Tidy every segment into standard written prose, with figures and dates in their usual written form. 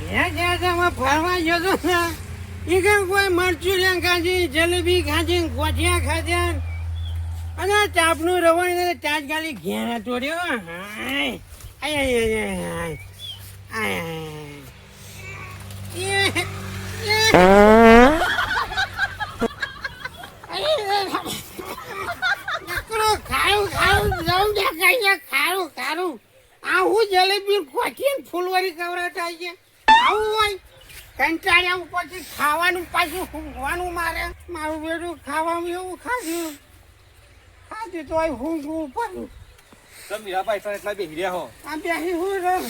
ફરવા જતો ને એ કઈ કોઈ મરચુરિયા ખાધી જલેબી ખાધી ગોઠિયા ખાધ્યા અને ચાપનું રવાઈ ચાચ ગાલી ઘેરા તોડ્યો ખારું આવું જલેબી ગોઠીને ફૂલવારી કવરાતા છે આવું હોય કંટાળ્યા ઉપરથી ખાવાનું પાછું ઊંઘવાનું મારું બેટું ખાવાનું એવું ખાધું તો ઊંઘવું પડ્યું તમે હીરાભાઈ સર એટલા બેહી રહ્યા હો આ બેસી હું રહું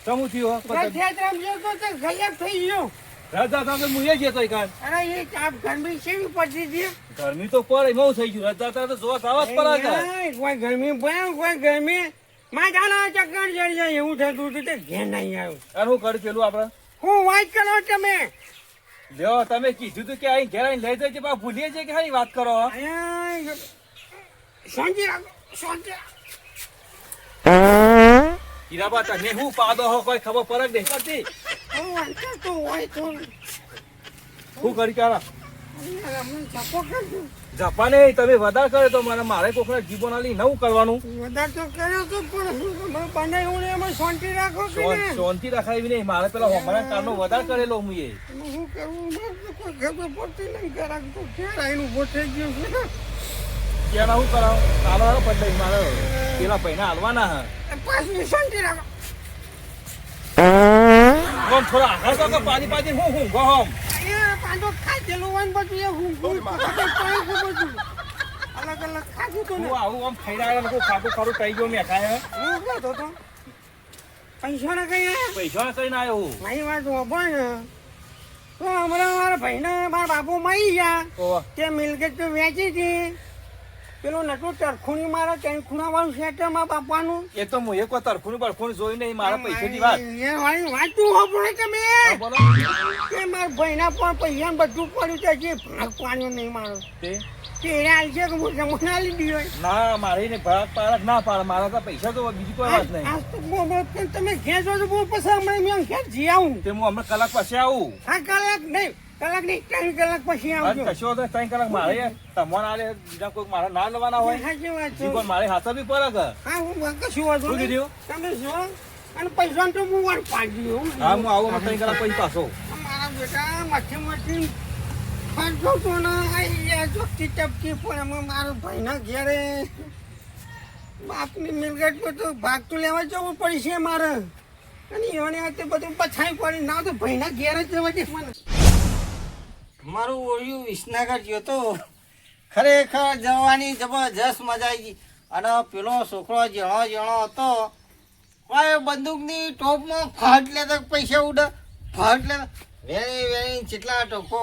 સમું થયું હો રથયાત્રા તો ગયબ થઈ ગયો રજા તમે મુએ જતો કાન અરે એ ચાપ ગરમી કેવી પડતી હતી ગરમી તો પડે બહુ થઈ ગયું રજા તો જોવા આવા જ પડે કોઈ ગરમી ભયા કોઈ ગરમી માં જાના ચક્કર ચડી જાય એવું થતું હતું તે ઘેર નહીં આવ્યું અને હું કરી પેલું આપડે હું વાત કરો તમે લ્યો તમે કીધું તું કે અહીં ઘેર આવીને લઈ જાય છે પણ ભૂલીએ છે કે હારી વાત કરો શાંતિ રાખો શાંતિ હીરાબા તમે હું પાડો હો કોઈ ખબર પડે નહીં પડતી તો હોય તો શું કરી કાઢા જપો કરજો જપા નહીં તમે વધારે કરે તો મારે કોકના જીવન આલી નવું કરવાનું વધારે તો કર્યો તો પણ બનાવ્યું એમાં શાંતિ રાખો કે શાંતિ રાખાવી નહીં મારે પેલા હોમરા કારનો વધારે કરેલો હું એ શું કરવું કોઈ ખબર પડતી નહીં કરાક તો ક્યાં આવીને ઉભો થઈ ગયો છે ક્યાં હું કરાવ કાલો પડે મારે પેલા પૈના હાલવાના હા પાછું શાંતિ રાખો થોડા આગળ તો પાણી હું ગોમ પાંચો ખાધેલું હોય ને બધું એ હું અલગ અલગ ખાધું તો હું આવું આમ ખાઈ રહ્યા ખાતું ખરું કહી ગયો મેં ખાય હું કહેતો તો પૈસા ના કઈ પૈસા કઈ ના આવ્યો મારી વાત હોભો ને તો હમણાં મારા ભાઈને મારા બાપુ મળી ગયા તે મિલકત તો વેચી હતી પેલું નતું તરખુણી મારે ત્યાં ખૂણાવાળું સેટ મારા બાપાનું એ તો હું એક તરખું બરખું જોઈ નહીં મારા પૈસાની વાત વાંચું હોભો તમે કે મારા ભાઈના પણ પૈસા બધું પડ્યું છે જે ભાગ પાડ્યો નહીં મારો તે હાલ છે કે હું જમા આલી દીધો ના મારે ને ભાગ પાડક ના પાડે મારા તો પૈસા તો બીજી કોઈ વાત નહીં આજ તો તમે ઘેર જો બહુ પછી હમણાં મેં ઘેર જી આવું તે હું હમણાં કલાક પછી આવું હા કલાક નહીં 3 કલાક પછી આવજો કશો તો 3 કલાક મારે તમારે આલે બીજા કોઈ મારા ના લેવાના હોય સાચી વાત છે જીવન મારે હાથ બી પડે હા હું કશું વાંધો શું કીધું તમે જો અને પૈસા તો હું વાર પાડી દઉં હા હું આવું 3 કલાક પછી પાછો મારા બેટા માથી ફરતો તો ના આઈ ચોકથી ટપકી પણ એમાં મારા ભાઈના ઘેરે બાપની મિલકતમાં તો ભાગ તો લેવા જવું પડશે મારે અને એને તે બધું પછાઈ પડી ના તો ભાઈના ઘેર જ જવા દે મને મારું ઓળિયું વિસનગર ગયો તો ખરેખર જવાની જબરજસ્ત મજા આવી ગઈ અને પેલો છોકરો જેણો હતો કોઈ બંદૂકની ટોપમાં ફાટ લેતો પૈસા ઉડે ફાટ લેતો વેણી જેટલા ટોકો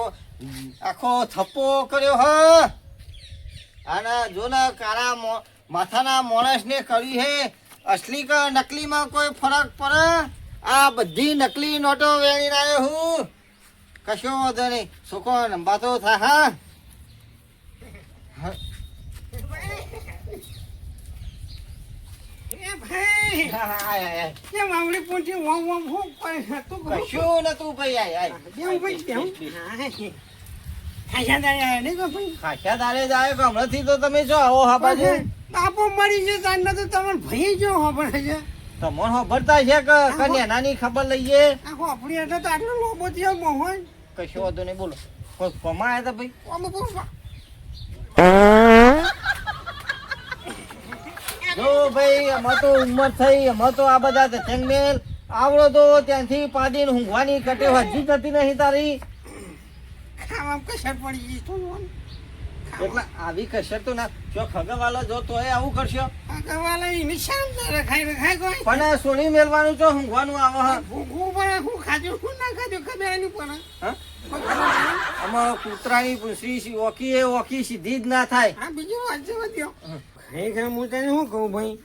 આખો થપ્પો કર્યો હ અને જો ને કાળા માથાના માણસને કર્યું હે અસલી કે નકલીમાં કોઈ ફરક પડે આ બધી નકલી નોટો વેણી આવ્યો હું કશો વાંધો નહીં છોકરો લંબાતો થાય હા કશું નતું ભાઈ ખાસા દાડે જાય હમણાંથી તો તમે જો આવો હા બાજુ બાપો મરી છે તાર તો તમારે ભાઈ જો ખબર છે તમને ખબરતા છે કે નાની ખબર લઈએ આખો આપણી એટલે તો આટલો લોબો થયો મોહન કશો વાંધો નહીં બોલો કોઈ કમાયા હતા ભાઈ જો ભાઈ અમાર તો ઉંમર થઈ અમાર તો આ બધા ચંગમેલ આવડો તો ત્યાંથી પાડીને ઊંઘવાની કટે હજી જતી નહીં તારી ખાવામાં કસર પડી ગઈ તો એટલે આવી કસર તો ના જો ખગવાલો જો તોય આવું કરશો ખગવાલા એની શાંત રખાય કોઈ પણ સોની મેલવાનું છો ઊંઘવાનું આવે હ ભૂખું પડે હું ખાધું હું ના ખાધું ખબર નહીં પડે હા આમાં કૂતરાની પૂંછડી ઓકી સીધી જ ના થાય હા બીજું વાત છે વધ્યો ખરેખર હું તને શું કહું ભાઈ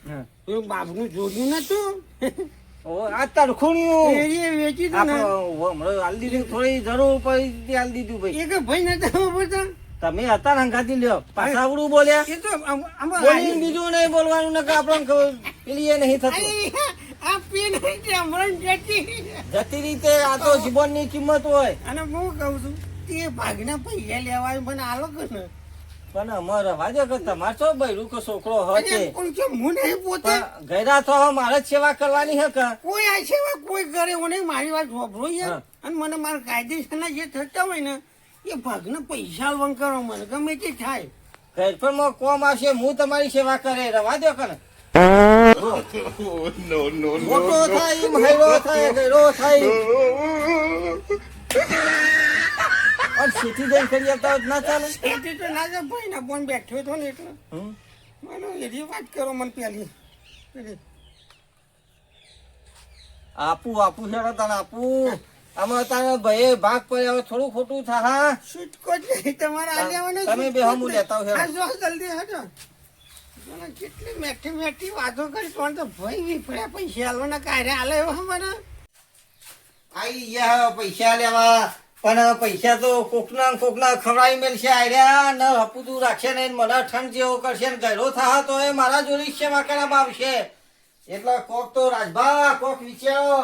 પેલું બાપનું જોડ્યું નતું આ તરખુણિયું વેચી દઉં ને હમણાં હાલ દીધું થોડી જરૂર પડી હાલ દીધું ભાઈ એક ભાઈ નતા બધા તમે હતા હંગાતી લ્યો પાછા આવડું બોલ્યા એ તો બોલી બીજું નહીં બોલવાનું ને કે આપણને પેલી એ નહીં થતું આ પી નહીં તે હમણાં જતી. જતી રીતે આ તો જીવનની કિંમત હોય. અને હું કહું છું તે ભાગના પૈસા લેવાય મને આલો કે ને પણ અમારે વાજે કે તમારે છો બૈરું કે છોકરો હશે કોઈ છે હું નહીં પોતે ગયરા તો મારે જ સેવા કરવાની હે કે કોઈ આ સેવા કોઈ કરે એવું નહીં. મારી વાત વાપરો યાર. હા. અને મને મારા કાયદેસરના જે થતા હોય ને એ ભાગના પૈસા આલવાનું કરો મને ગમે તે થાય. ઘરપણમાં કોમ આવશે હું તમારી સેવા કરે રવા દો કે ને. મોટો થાય મહેરો થાય ગયરો થાય અને સીધી જઈને કરી આવતા હોત ના ચાલે. એટલે તો ના જાય ભાઈ ના ફોન બેઠો હતો ને એટલે હમ? મને એની વાત કરો મને પેલી આપું આપું છે તને આપું આમાં તારે ભાઈ ભાગ પડે હવે થોડું ખોટું થા. છૂટકો જ નહીં તમારે આ લેવાનો તમે બે હમું લેતા હો આ જો જલ્દી હટો. મને કેટલી મેઠી મેઠી વાતો કરી પણ તો ભાઈ વિફળ્યા પૈસા આલવાના કાર્ય આલે એવા મને આઈ ગયા પૈસા લેવા પણ પૈસા તો કોકના ખવડાવી મેલશે આર્યા ન હપુતું રાખશે ને મને ઠંડ જેવો કરશે ને ગયરો થા તો એ મારા જોડી સેવા કરવા આવશે. એટલે કોક તો રાજભા કોક વિચારો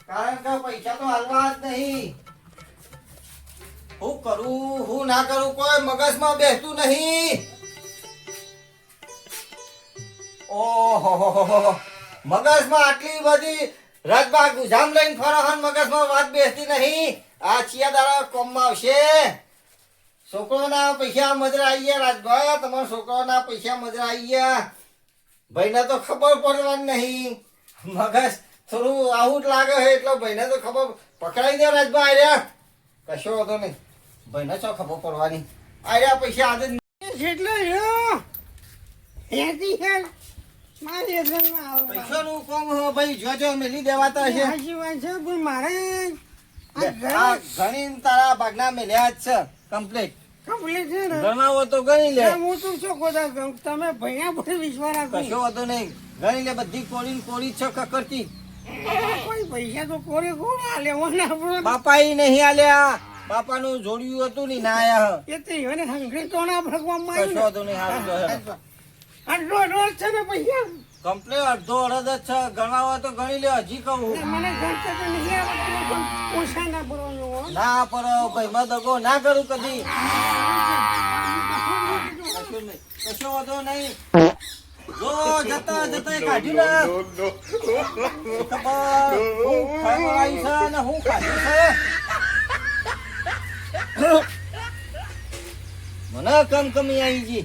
કારણ કે પૈસા તો હાલવા જ નહીં. હું કરું હું ના કરું કોઈ મગજમાં બેસતું નહીં. ઓહો મગજમાં આટલી બધી રાજભા ગુજામ લઈને ફરો હન મગજમાં વાત બેસતી નહીં. આ ચિયા દાડા કોમમાં આવશે. છોકરોના પૈસા મજરા આવી ગયા રાજભા તમારા છોકરોના પૈસા મજરા આવી ગયા. ભાઈને તો ખબર પડવાની નહીં. મગજ થોડું આવું જ લાગે છે એટલે ભાઈને તો ખબર પકડાઈ દે રાજભા આર્યા કશો હતો નહીં. ભાઈને શું ખબર પડવાની આર્યા પૈસા આજે એટલે યો હેતી હે મારી એજનમાં આવો પૈસાનું કોમ હો ભાઈ જોજો મેલી દેવાતા છે. સાચી વાત છે પણ મારે આ ગણી તારા ભાગના મેલ્યા જ છે કમ્પ્લીટ. કમ્પ્લીટ છે ને ગણાવો તો ગણી લે. હું તો શું ખોદા કહું તમે ભૈયા પર વિશ્વાસ રાખો કશો હતો નહીં ગણી લે બધી કોરી કોરી છે કકરતી. કોઈ પૈસા તો કોરે કોણ આ લેવાના આપણો બાપા ઈ નહીં આલ્યા. બાપાનું જોડિયું હતું ને ના આયા. એ તો એને હંગરી તો ના ભગવાનમાં કશો હતો નહીં હારું તો હેડો. આટલો રોજ છે ને પૈસા કમ્પ્લીટ અડધો અડધ જ છે ગણાવો તો ગણી લે હજી કહું. મને ગણતા તો નહીં આવડતું પણ ઓછા ના ભરવાનું હો. ના પર ભાઈ માં દગો ના કરું કદી. કશું નહીં કશો હતો નહીં. જો જતા જતા કાઢ્યું ને ખબર હું ખાઈ છે ને હું ખાધું છે. મને કમ કમી આવી ગઈ.